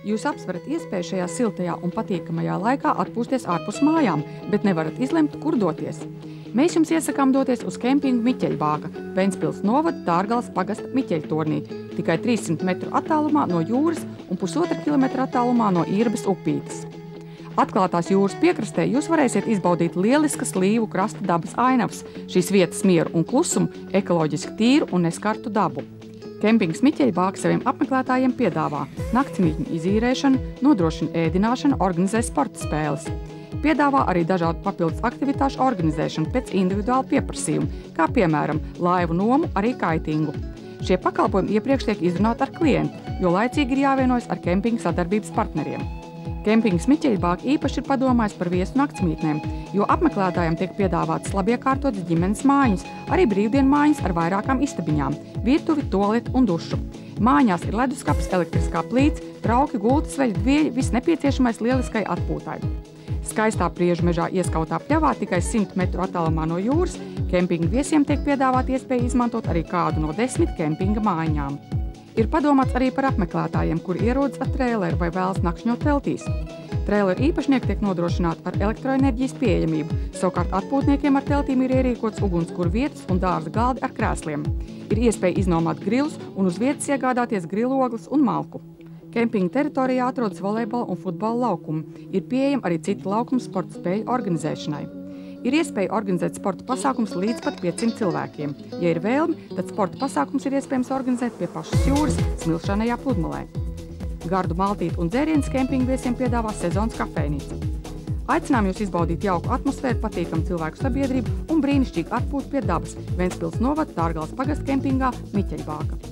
Jūs apsverat iespēju šajā siltajā un patīkamajā laikā atpūsties ārpus mājām, bet nevarat izlemt, kur doties. Mēs jums iesakām doties uz kempingu Miķeļbāga, Ventspils novada Dārgales pagasta Miķeļtornī, tikai 300 metru attālumā no jūras un 1,5 kilometra attālumā no Īrbes upītes. Atklātās jūras piekrastē jūs varēsiet izbaudīt lieliskas Līvu krasta dabas ainavas, šīs vietas mieru un klusumu, ekoloģiski tīru un neskartu dabu. Kempings Miķeļbāga saviem apmeklētājiem piedāvā naktsmītņu izīrēšanu, nodrošina ēdināšanu, organizē sporta spēles. Piedāvā arī dažādu papildus aktivitāšu organizēšanu pēc individuāla pieprasījuma, kā piemēram laivu nomu, arī kaitingu. Šie pakalpojumi iepriekš tiek izrunāti ar klientu, jo laicīgi ir jāvienojas ar kempinga sadarbības partneriem. Kempings Miķeļbāga īpaši ir padomājis par viesu naktsmītnēm, jo apmeklētājiem tiek piedāvātas labiekārtotas ģimenes mājiņas, arī brīvdienu mājiņas ar vairākām istabiņām, virtuvi, tualeti un dušu. Mājās ir leduskapis, elektriskā plīts, trauki, gultas veļi, dvieļi, viss nepieciešamais lieliskai atpūtai. Skaistā Priežu mežā ieskautā pļavā tikai 100 metru attālumā no jūras, kempinga viesiem tiek piedāvāta iespēja izmantot arī kādu no 10 kempinga mājiņām. Ir padomāts arī par apmeklētājiem, kuri ierodas ar trēleru vai vēlas nakšņot veltīs. Trēleru īpašnieki tiek nodrošināti ar elektroenerģijas pieejamību, savukārt atpūtniekiem ar teltīm ir ierīkots ugunskura vietas un dārza galdi ar krēsliem. Ir iespēja iznomāt grilus un uz vietas iegādāties grilogles un malku. Kempinga teritorijā atrodas volejbola un futbola laukumi. Ir pieejami arī citi laukumi sporta spēļu organizēšanai. Ir iespēja organizēt sporta pasākums līdz pat 500 cilvēkiem. Ja ir vēlme, tad sporta pasākums ir iespējams organizēt pie pašas jūras Smilšanajā pludmalē. Gardu maltīti un dzērienus kempinga viesiem piedāvā sezonas kafejnīca. Aicinām jūs izbaudīt jauku atmosfēru, patīkamu cilvēku sabiedrību un brīnišķīgu atpūtu pie dabas Ventspils novada Dārgales pagasta kempingā Miķeļbāga.